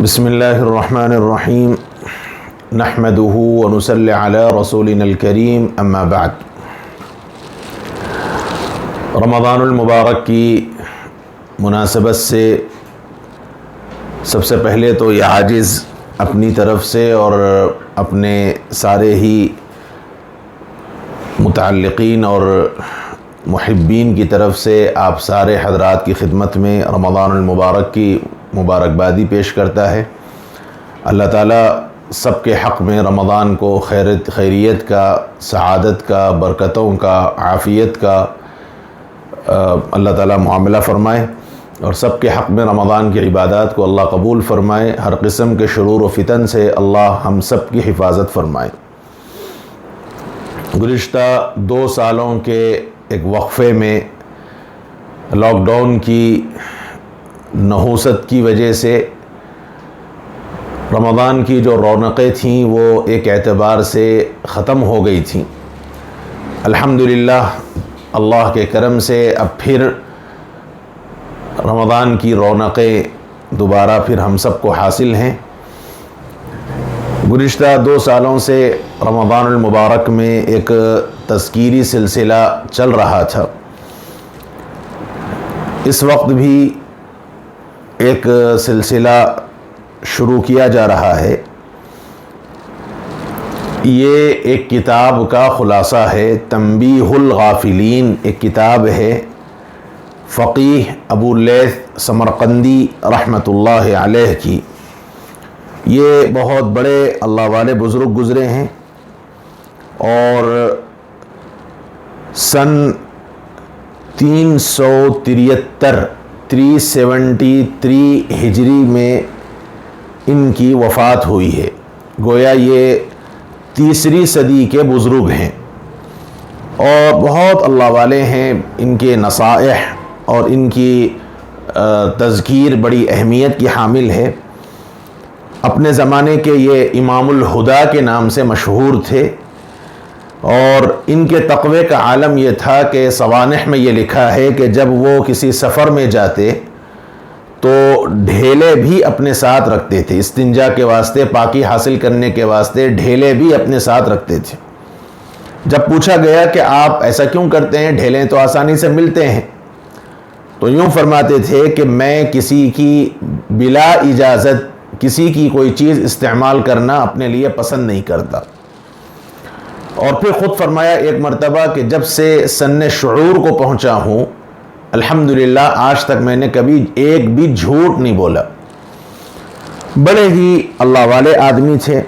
بسم اللہ الرحمن الرحیم نحمدہ ونصلی علی رسولنا الکریم اما بعد۔ رمضان المبارک کی مناسبت سے سب سے پہلے تو یہ عاجز اپنی طرف سے اور اپنے سارے ہی متعلقین اور محبین کی طرف سے آپ سارے حضرات کی خدمت میں رمضان المبارک کی مبارکبادی پیش کرتا ہے۔ اللہ تعالیٰ سب کے حق میں رمضان کو خیریت کا، سعادت کا، برکتوں کا، عافیت کا اللہ تعالیٰ معاملہ فرمائے، اور سب کے حق میں رمضان کی عبادات کو اللہ قبول فرمائے، ہر قسم کے شرور و فتن سے اللہ ہم سب کی حفاظت فرمائے۔ گزشتہ 2 سالوں کے ایک وقفے میں لاک ڈاؤن کی نحوست کی وجہ سے رمضان کی جو رونقیں تھیں وہ ایک اعتبار سے ختم ہو گئی تھیں۔ الحمدللہ اللہ کے کرم سے اب پھر رمضان کی رونقیں دوبارہ پھر ہم سب کو حاصل ہیں۔ گزشتہ 2 سالوں سے رمضان المبارک میں ایک تذکیری سلسلہ چل رہا تھا، اس وقت بھی ایک سلسلہ شروع کیا جا رہا ہے۔ یہ ایک کتاب کا خلاصہ ہے، تنبیہ الغافلین ایک کتاب ہے، فقیہ ابو اللیث سمرقندی رحمۃ اللہ علیہ کی۔ یہ بہت بڑے اللہ والے بزرگ گزرے ہیں، اور سن 373 ہجری میں ان کی وفات ہوئی ہے۔ گویا یہ 3ری صدی کے بزرگ ہیں، اور بہت اللہ والے ہیں۔ ان کے نصائح اور ان کی تذکیر بڑی اہمیت کی حامل ہے۔ اپنے زمانے کے یہ امام الہدا کے نام سے مشہور تھے، اور ان کے تقوی کا عالم یہ تھا کہ سوانح میں یہ لکھا ہے کہ جب وہ کسی سفر میں جاتے تو ڈھیلے بھی اپنے ساتھ رکھتے تھے، استنجا کے واسطے، پاکی حاصل کرنے کے واسطے ڈھیلے بھی اپنے ساتھ رکھتے تھے۔ جب پوچھا گیا کہ آپ ایسا کیوں کرتے ہیں، ڈھیلے تو آسانی سے ملتے ہیں، تو یوں فرماتے تھے کہ میں کسی کی بلا اجازت کسی کی کوئی چیز استعمال کرنا اپنے لیے پسند نہیں کرتا۔ اور پھر خود فرمایا ایک مرتبہ کہ جب سے سن شعور کو پہنچا ہوں، الحمدللہ آج تک میں نے کبھی ایک بھی جھوٹ نہیں بولا۔ بڑے ہی اللہ والے آدمی تھے،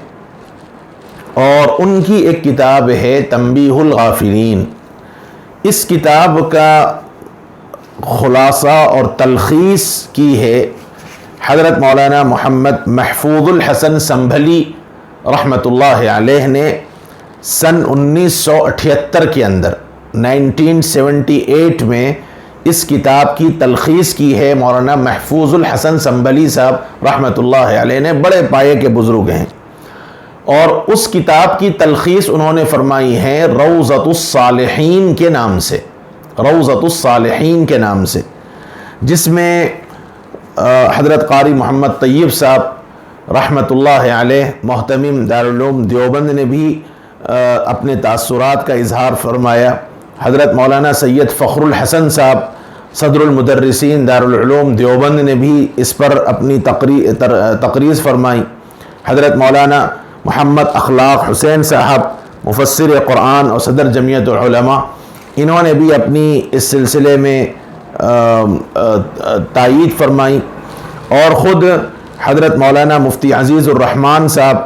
اور ان کی ایک کتاب ہے تنبیہ الغافلین۔ اس کتاب کا خلاصہ اور تلخیص کی ہے حضرت مولانا محمد محفوظ الحسن سنبھلی رحمۃ اللہ علیہ نے سن 1978 کے اندر 1978 میں اس کتاب کی تلخیص کی ہے۔ مولانا محفوظ الحسن سنبھلی صاحب رحمۃ اللہ علیہ نے بڑے پائے کے بزرگ ہیں، اور اس کتاب کی تلخیص انہوں نے فرمائی ہے روضۃ الصالحین کے نام سے، روضۃ الصالحین کے نام سے، جس میں حضرت قاری محمد طیب صاحب رحمۃ اللہ علیہ محتمم دارالعلوم دیوبند نے بھی اپنے تاثرات کا اظہار فرمایا۔ حضرت مولانا سید فخر الحسن صاحب صدر المدرسین دارالعلوم دیوبند نے بھی اس پر اپنی تقریر فرمائی۔ حضرت مولانا محمد اخلاق حسین صاحب مفسر قرآن اور صدر جمعیت العلماء، انہوں نے بھی اپنی اس سلسلے میں تائید فرمائی، اور خود حضرت مولانا مفتی عزیز الرحمن صاحب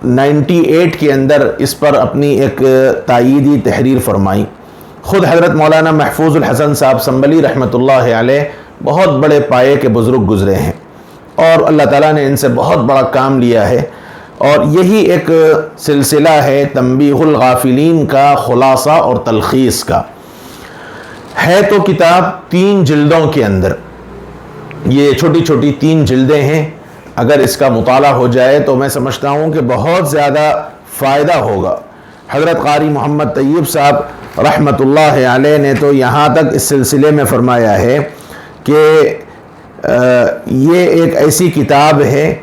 98 کے اندر اس پر اپنی ایک تائیدی تحریر فرمائی۔ خود حضرت مولانا محفوظ الحسن صاحب سنبھلی رحمۃ اللہ علیہ بہت بڑے پائے کے بزرگ گزرے ہیں، اور اللہ تعالیٰ نے ان سے بہت بڑا کام لیا ہے، اور یہی ایک سلسلہ ہے تنبیہ الغافلین کا خلاصہ اور تلخیص کا۔ ہے تو کتاب 3 جلدوں کے اندر، یہ چھوٹی چھوٹی 3 جلدیں ہیں۔ اگر اس کا مطالعہ ہو جائے تو میں سمجھتا ہوں کہ بہت زیادہ فائدہ ہوگا۔ حضرت قاری محمد طیب صاحب رحمۃ اللہ علیہ نے تو یہاں تک اس سلسلے میں فرمایا ہے کہ یہ ایک ایسی کتاب ہے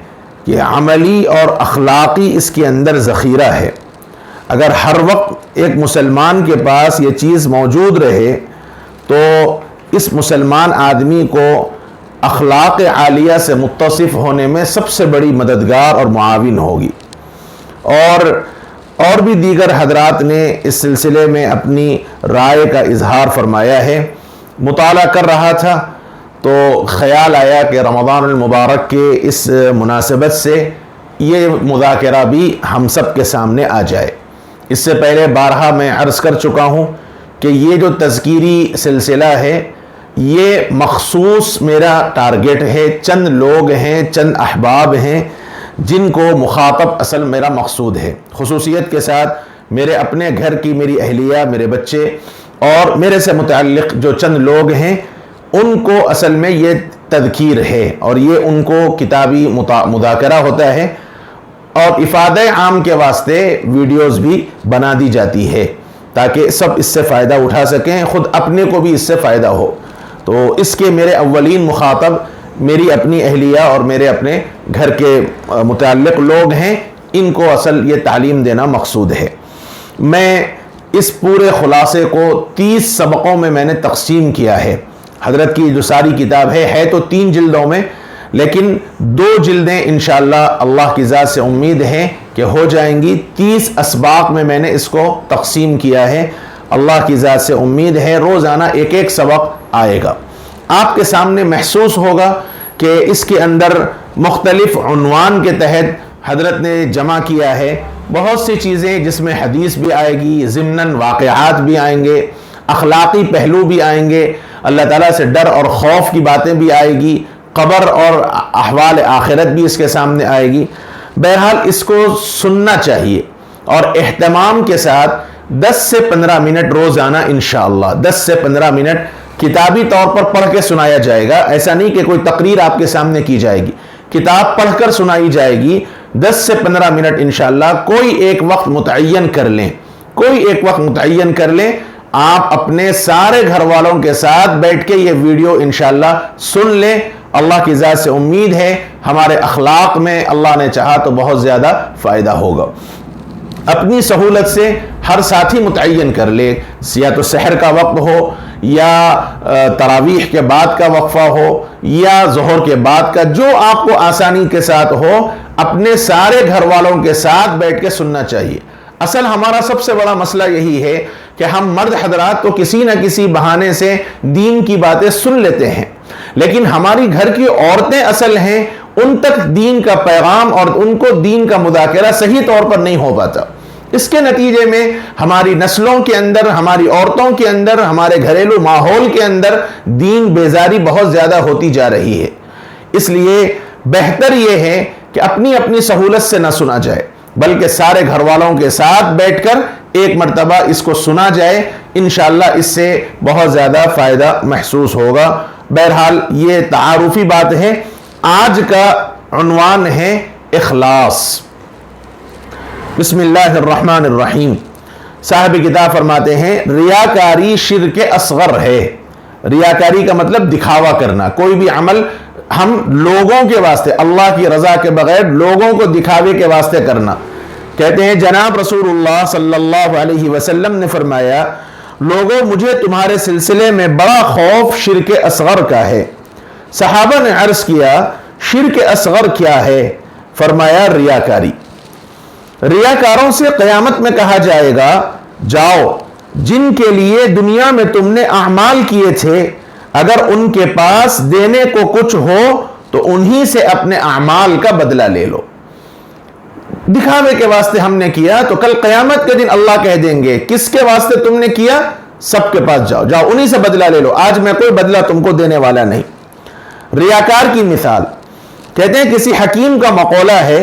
کہ عملی اور اخلاقی اس کے اندر ذخیرہ ہے۔ اگر ہر وقت ایک مسلمان کے پاس یہ چیز موجود رہے تو اس مسلمان آدمی کو اخلاق عالیہ سے متصف ہونے میں سب سے بڑی مددگار اور معاون ہوگی۔ اور بھی دیگر حضرات نے اس سلسلے میں اپنی رائے کا اظہار فرمایا ہے۔ مطالعہ کر رہا تھا تو خیال آیا کہ رمضان المبارک کے اس مناسبت سے یہ مذاکرہ بھی ہم سب کے سامنے آ جائے۔ اس سے پہلے بارہا میں عرض کر چکا ہوں کہ یہ جو تذکیری سلسلہ ہے یہ مخصوص میرا ٹارگٹ ہے، چند لوگ ہیں، چند احباب ہیں جن کو مخاطب اصل میرا مقصود ہے۔ خصوصیت کے ساتھ میرے اپنے گھر کی میری اہلیہ، میرے بچے اور میرے سے متعلق جو چند لوگ ہیں ان کو اصل میں یہ تذکیر ہے، اور یہ ان کو کتابی مذاکرہ ہوتا ہے، اور افادہ عام کے واسطے ویڈیوز بھی بنا دی جاتی ہے تاکہ سب اس سے فائدہ اٹھا سکیں، خود اپنے کو بھی اس سے فائدہ ہو۔ تو اس کے میرے اولین مخاطب میری اپنی اہلیہ اور میرے اپنے گھر کے متعلق لوگ ہیں، ان کو اصل یہ تعلیم دینا مقصود ہے۔ میں اس پورے خلاصے کو 30 سبقوں میں نے تقسیم کیا ہے۔ حضرت کی جو ساری کتاب ہے تو 3 جلدوں میں، لیکن 2 جلدیں انشاءاللہ اللہ کی ذات سے امید ہے کہ ہو جائیں گی۔ 30 اسباق میں نے اس کو تقسیم کیا ہے۔ اللہ کی ذات سے امید ہے روزانہ ایک سبق آئے گا۔ آپ کے سامنے محسوس ہوگا کہ اس کے اندر مختلف عنوان کے تحت حضرت نے جمع کیا ہے بہت سی چیزیں، جس میں حدیث بھی آئے گی، ضمناً واقعات بھی آئیں گے، اخلاقی پہلو بھی آئیں گے، اللہ تعالیٰ سے ڈر اور خوف کی باتیں بھی آئے گی، قبر اور احوال آخرت بھی اس کے سامنے آئے گی۔ بہرحال اس کو سننا چاہیے اور اہتمام کے ساتھ 10 سے 15 منٹ روزانہ انشاءاللہ 10 سے 15 منٹ کتابی طور پر پڑھ کے سنایا جائے گا۔ ایسا نہیں کہ کوئی تقریر آپ کے سامنے کی جائے گی، کتاب پڑھ کر سنائی جائے گی۔ 10 سے 15 منٹ انشاءاللہ کوئی ایک وقت متعین کر لیں، کوئی ایک وقت متعین کر لیں، آپ اپنے سارے گھر والوں کے ساتھ بیٹھ کے یہ ویڈیو انشاءاللہ سن لیں۔ اللہ کی ذات سے امید ہے ہمارے اخلاق میں اللہ نے چاہا تو بہت زیادہ فائدہ ہوگا۔ اپنی سہولت سے ہر ساتھی متعین کر لے، یا تو سحر کا وقت ہو، یا تراویح کے بعد کا وقفہ ہو، یا ظہر کے بعد کا، جو آپ کو آسانی کے ساتھ ہو، اپنے سارے گھر والوں کے ساتھ بیٹھ کے سننا چاہیے۔ اصل ہمارا سب سے بڑا مسئلہ یہی ہے کہ ہم مرد حضرات تو کسی نہ کسی بہانے سے دین کی باتیں سن لیتے ہیں، لیکن ہماری گھر کی عورتیں اصل ہیں، ان تک دین کا پیغام اور ان کو دین کا مذاکرہ صحیح طور پر نہیں ہو پاتا۔ اس کے نتیجے میں ہماری نسلوں کے اندر، ہماری عورتوں کے اندر، ہمارے گھریلو ماحول کے اندر دین بیزاری بہت زیادہ ہوتی جا رہی ہے۔ اس لیے بہتر یہ ہے کہ اپنی اپنی سہولت سے نہ سنا جائے، بلکہ سارے گھر والوں کے ساتھ بیٹھ کر ایک مرتبہ اس کو سنا جائے، انشاءاللہ اس سے بہت زیادہ فائدہ محسوس ہوگا۔ بہرحال یہ تعارفی بات ہے۔ آج کا عنوان ہے اخلاص۔ بسم اللہ الرحمن الرحیم۔ صاحب کتاب فرماتے ہیں ریاکاری شرک اصغر ہے۔ ریاکاری کا مطلب دکھاوا کرنا، کوئی بھی عمل ہم لوگوں کے واسطے، اللہ کی رضا کے بغیر لوگوں کو دکھاوے کے واسطے کرنا۔ کہتے ہیں جناب رسول اللہ صلی اللہ علیہ وسلم نے فرمایا، لوگوں مجھے تمہارے سلسلے میں بڑا خوف شرک اصغر کا ہے۔ صحابہ نے عرض کیا شرک اصغر کیا ہے؟ فرمایا ریاکاری۔ ریاکاروں سے قیامت میں کہا جائے گا جاؤ، جن کے لیے دنیا میں تم نے اعمال کیے تھے، اگر ان کے پاس دینے کو کچھ ہو تو انہی سے اپنے اعمال کا بدلہ لے لو۔ دکھاوے کے واسطے ہم نے کیا تو کل قیامت کے دن اللہ کہہ دیں گے کس کے واسطے تم نے کیا؟ سب کے پاس جاؤ، جاؤ انہی سے بدلہ لے لو، آج میں کوئی بدلہ تم کو دینے والا نہیں۔ ریاکار کی مثال کہتے ہیں کسی حکیم کا مقولہ ہے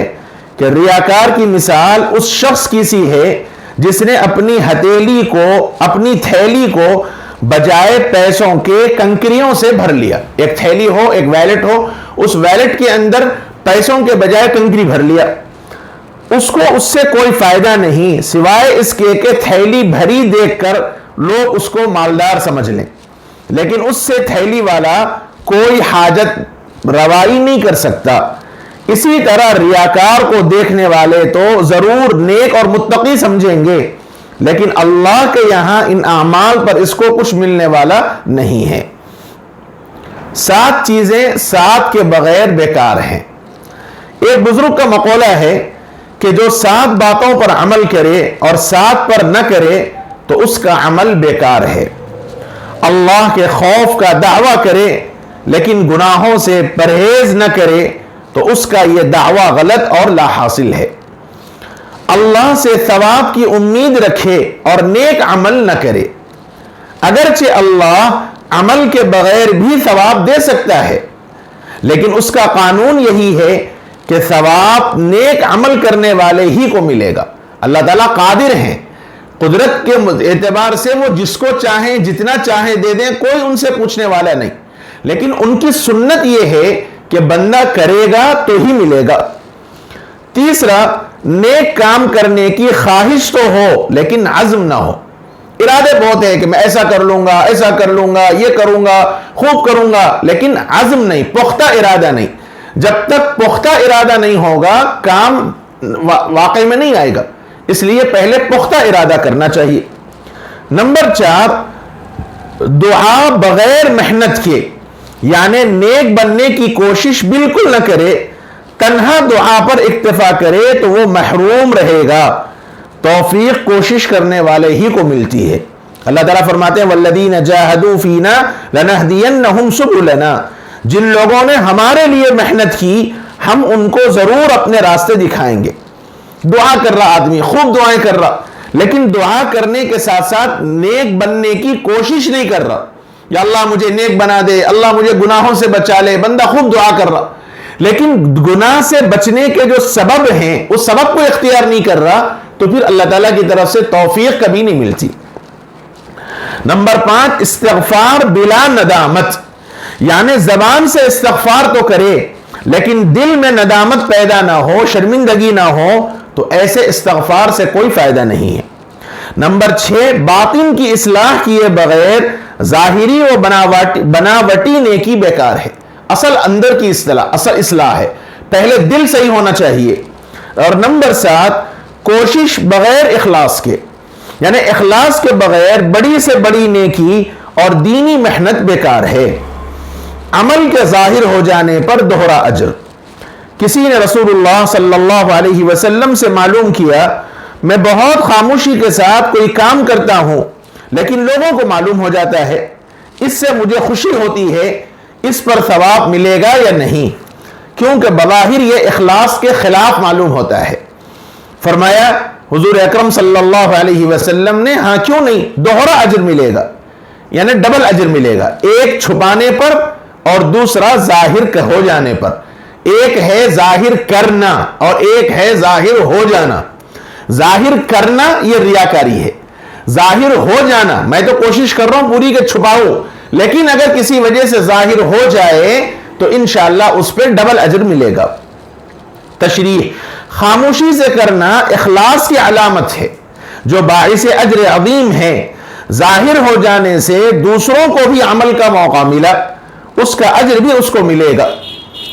کہ ریاکار کی مثال اس شخص کی سی ہے جس نے اپنی ہتھیلی کو، اپنی تھیلی کو بجائے پیسوں کے کنکریوں سے بھر لیا۔ ایک تھیلی ہو، ایک ویلٹ ہو، اس ویلٹ کے اندر پیسوں کے بجائے کنکری بھر لیا، اس کو اس سے کوئی فائدہ نہیں سوائے اس کے کہ تھیلی بھری دیکھ کر لوگ اس کو مالدار سمجھ لیں، لیکن اس سے تھیلی والا کوئی حاجت روائی نہیں کر سکتا، اسی طرح ریاکار کو دیکھنے والے تو ضرور نیک اور متقی سمجھیں گے، لیکن اللہ کے یہاں ان اعمال پر اس کو کچھ ملنے والا نہیں ہے۔ 7 چیزیں 7 کے بغیر بیکار ہیں۔ ایک بزرگ کا مقولہ ہے کہ جو 7 باتوں پر عمل کرے اور 7 پر نہ کرے تو اس کا عمل بیکار ہے۔ اللہ کے خوف کا دعویٰ کرے لیکن گناہوں سے پرہیز نہ کرے تو اس کا یہ دعویٰ غلط اور لا حاصل ہے۔ اللہ سے ثواب کی امید رکھے اور نیک عمل نہ کرے، اگرچہ اللہ عمل کے بغیر بھی ثواب دے سکتا ہے، لیکن اس کا قانون یہی ہے کہ ثواب نیک عمل کرنے والے ہی کو ملے گا۔ اللہ تعالیٰ قادر ہیں، قدرت کے اعتبار سے وہ جس کو چاہیں جتنا چاہیں دے دیں، کوئی ان سے پوچھنے والا نہیں، لیکن ان کی سنت یہ ہے کہ بندہ کرے گا تو ہی ملے گا۔ تیسرا، نیک کام کرنے کی خواہش تو ہو لیکن عزم نہ ہو۔ ارادے بہت ہے کہ میں ایسا کر لوں گا، ایسا کر لوں گا، یہ کروں گا، خوب کروں گا، لیکن عزم نہیں، پختہ ارادہ نہیں۔ جب تک پختہ ارادہ نہیں ہوگا کام واقعی میں نہیں آئے گا، اس لیے پہلے پختہ ارادہ کرنا چاہیے۔ نمبر 4، دعا بغیر محنت کے، یعنی نیک بننے کی کوشش بالکل نہ کرے، تنہا دعا پر اکتفا کرے تو وہ محروم رہے گا۔ توفیق کوشش کرنے والے ہی کو ملتی ہے۔ اللہ تعالیٰ فرماتے ہیں وَالَّذِينَ جَاهَدُوا فِينَا لَنَهْدِيَنَّهُمْ سُبُلَنَا، جن لوگوں نے ہمارے لیے محنت کی ہم ان کو ضرور اپنے راستے دکھائیں گے۔ دعا کر رہا آدمی، خوب دعائیں کر رہا، لیکن دعا کرنے کے ساتھ ساتھ نیک بننے کی کوشش نہیں کر رہا۔ یا اللہ مجھے نیک بنا دے، اللہ مجھے گناہوں سے بچا لے، بندہ خوب دعا کر رہا، لیکن گناہ سے بچنے کے جو سبب ہیں اس سبب کو اختیار نہیں کر رہا، تو پھر اللہ تعالیٰ کی طرف سے توفیق کبھی نہیں ملتی۔ نمبر 5، استغفار بلا ندامت، یعنی زبان سے استغفار تو کرے لیکن دل میں ندامت پیدا نہ ہو، شرمندگی نہ ہو، تو ایسے استغفار سے کوئی فائدہ نہیں ہے۔ نمبر 6، باطن کی اصلاح کیے بغیر ظاہری و بناوٹی نیکی بیکار ہے۔ اصل اندر کی اصلاح ہے، پہلے دل صحیح ہونا چاہیے۔ اور نمبر 7، کوشش بغیر اخلاص کے، یعنی اخلاص کے بغیر بڑی سے بڑی نیکی اور دینی محنت بیکار ہے۔ عمل کے ظاہر ہو جانے پر دوہرا اجر۔ کسی نے رسول اللہ صلی اللہ علیہ وسلم سے معلوم کیا، میں بہت خاموشی کے ساتھ کوئی کام کرتا ہوں لیکن لوگوں کو معلوم ہو جاتا ہے، اس سے مجھے خوشی ہوتی ہے، اس پر ثواب ملے گا یا نہیں؟ کیونکہ بظاہر یہ اخلاص کے خلاف معلوم ہوتا ہے۔ فرمایا حضور اکرم صلی اللہ علیہ وسلم نے، ہاں کیوں نہیں، دوہرا اجر ملے گا، یعنی ڈبل اجر ملے گا، ایک چھپانے پر اور دوسرا ظاہر ہو جانے پر۔ ایک ہے ظاہر کرنا اور ایک ہے ظاہر ہو جانا۔ ظاہر کرنا یہ ریاکاری ہے، ظاہر ہو جانا میں تو کوشش کر رہا ہوں پوری کہ چھپاؤں، لیکن اگر کسی وجہ سے ظاہر ہو جائے تو انشاءاللہ اس پہ ڈبل اجر ملے گا۔ تشریح، خاموشی سے کرنا اخلاص کی علامت ہے جو باعث اجر عظیم ہے۔ ظاہر ہو جانے سے دوسروں کو بھی عمل کا موقع ملا، اس کا اجر بھی اس کو ملے گا۔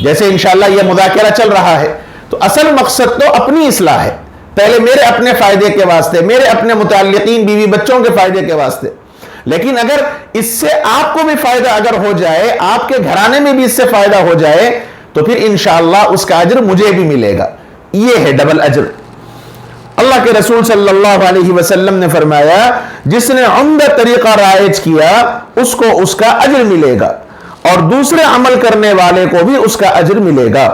جیسے انشاءاللہ یہ مذاکرہ چل رہا ہے تو اصل مقصد تو اپنی اصلاح ہے، پہلے میرے اپنے فائدے کے واسطے، میرے اپنے متعلقین بیوی بچوں کے فائدے کے واسطے، لیکن اگر اس سے آپ کو بھی فائدہ اگر ہو جائے، آپ کے گھرانے میں بھی اس سے فائدہ ہو جائے تو پھر انشاءاللہ اس کا اجر مجھے بھی ملے گا۔ یہ ہے ڈبل اجر۔ اللہ کے رسول صلی اللہ علیہ وسلم نے فرمایا جس نے عمدہ طریقہ رائج کیا اس کو اس کا اجر ملے گا اور دوسرے عمل کرنے والے کو بھی اس کا اجر ملے گا،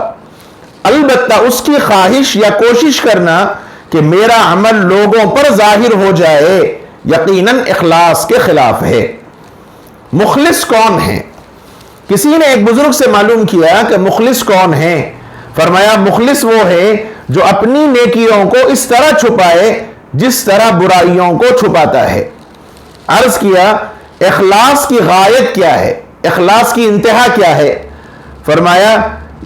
البتہ اس کی خواہش یا کوشش کرنا کہ میرا عمل لوگوں پر ظاہر ہو جائے یقیناً اخلاص کے خلاف ہے۔ مخلص کون ہے؟ کسی نے ایک بزرگ سے معلوم کیا کہ مخلص کون ہے؟ فرمایا مخلص وہ ہے جو اپنی نیکیوں کو اس طرح چھپائے جس طرح برائیوں کو چھپاتا ہے۔ عرض کیا اخلاص کی غایت کیا ہے، اخلاص کی انتہا کیا ہے؟ فرمایا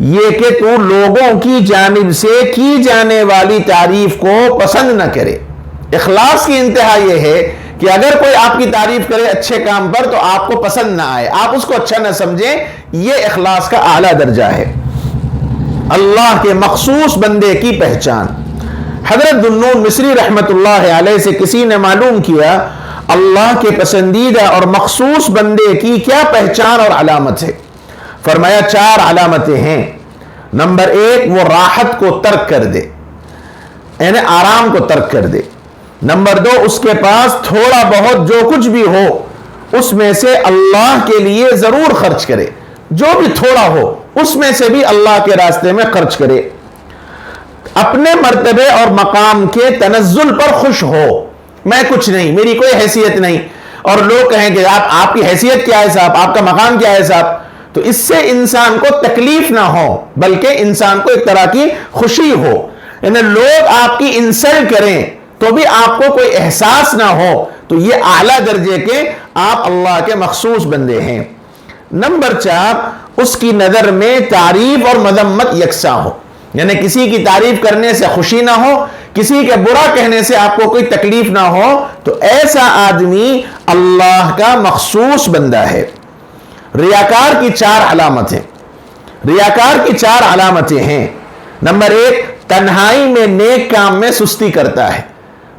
یہ کہ تو لوگوں کی جانب سے کی جانے والی تعریف کو پسند نہ کرے۔ اخلاص کی انتہا یہ ہے کہ اگر کوئی آپ کی تعریف کرے اچھے کام پر تو آپ کو پسند نہ آئے، آپ اس کو اچھا نہ سمجھیں، یہ اخلاص کا اعلیٰ درجہ ہے، اللہ کے مخصوص بندے کی پہچان۔ حضرت ذوالنون مصری رحمت اللہ علیہ سے کسی نے معلوم کیا اللہ کے پسندیدہ اور مخصوص بندے کی کیا پہچان اور علامت ہے؟ فرمایا 4 علامتیں ہیں۔ نمبر 1، وہ راحت کو ترک کر دے، یعنی آرام کو ترک کر دے۔ نمبر 2، اس کے پاس تھوڑا بہت جو کچھ بھی ہو اس میں سے اللہ کے لیے ضرور خرچ کرے، جو بھی تھوڑا ہو اس میں سے بھی اللہ کے راستے میں خرچ کرے۔ اپنے مرتبے اور مقام کے تنزل پر خوش ہو، میں کچھ نہیں، میری کوئی حیثیت نہیں، اور لوگ کہیں کہ آپ کی حیثیت کیا ہے صاحب، آپ کا مقام کیا ہے صاحب، تو اس سے انسان کو تکلیف نہ ہو بلکہ انسان کو ایک طرح کی خوشی ہو، یعنی لوگ آپ کی انسلٹ کریں تو بھی آپ کو کوئی احساس نہ ہو، تو یہ اعلیٰ درجے کے آپ اللہ کے مخصوص بندے ہیں۔ نمبر 4، اس کی نظر میں تعریف اور مذمت یکساں ہو، یعنی کسی کی تعریف کرنے سے خوشی نہ ہو، کسی کے برا کہنے سے آپ کو کوئی تکلیف نہ ہو، تو ایسا آدمی اللہ کا مخصوص بندہ ہے۔ ریاکار کی 4 علامتیں، ریاکار کی 4 علامتیں ہیں۔ نمبر 1، تنہائی میں نیک کام میں سستی کرتا ہے،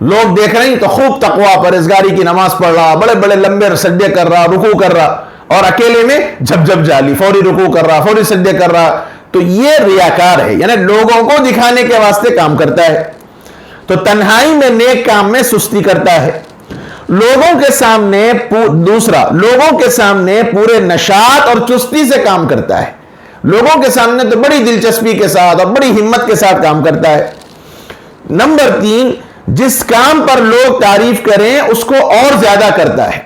لوگ دیکھ رہے ہیں تو خوب تقوی پرہیزگاری کی نماز پڑھ رہا، بڑے بڑے لمبے سجدے کر رہا، رکوع کر رہا، اور اکیلے میں جھپ جھپ جالی، فوری رکوع کر رہا، فوری سجدے کر رہا، تو یہ ریاکار ہے، یعنی لوگوں کو دکھانے کے واسطے کام کرتا ہے۔ تو تنہائی میں نیک کام میں سستی کرتا ہے، لوگوں کے سامنے دوسرا، لوگوں کے سامنے پورے نشاط اور چستی سے کام کرتا ہے، لوگوں کے سامنے تو بڑی دلچسپی کے ساتھ اور بڑی ہمت کے ساتھ کام کرتا ہے۔ نمبر 3، جس کام پر لوگ تعریف کریں اس کو اور زیادہ کرتا ہے،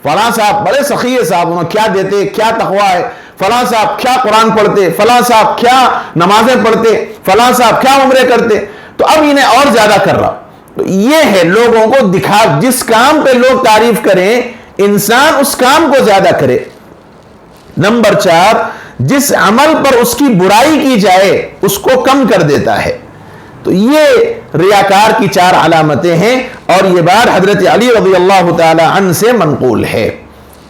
فلاں صاحب بڑے سخی صاحب، انہوں کیا دیتے، کیا تقویٰ ہے، فلاں صاحب کیا قرآن پڑھتے، فلاں صاحب کیا نمازیں پڑھتے، فلاں صاحب کیا عمرے کرتے، تو اب انہیں اور زیادہ کر رہا۔ تو یہ ہے لوگوں کو دکھا، جس کام پہ لوگ تعریف کریں انسان اس کام کو زیادہ کرے۔ نمبر 4، جس عمل پر اس کی برائی کی جائے اس کو کم کر دیتا ہے۔ تو یہ ریاکار کی 4 علامتیں ہیں، اور یہ بات حضرت علی رضی اللہ تعالی عنہ سے منقول ہے۔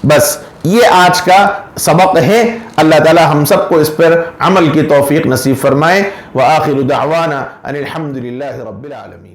بس یہ آج کا سبق ہے، اللہ تعالی ہم سب کو اس پر عمل کی توفیق نصیب فرمائے۔ وآخر دعوانا ان الحمد للہ رب العالمین۔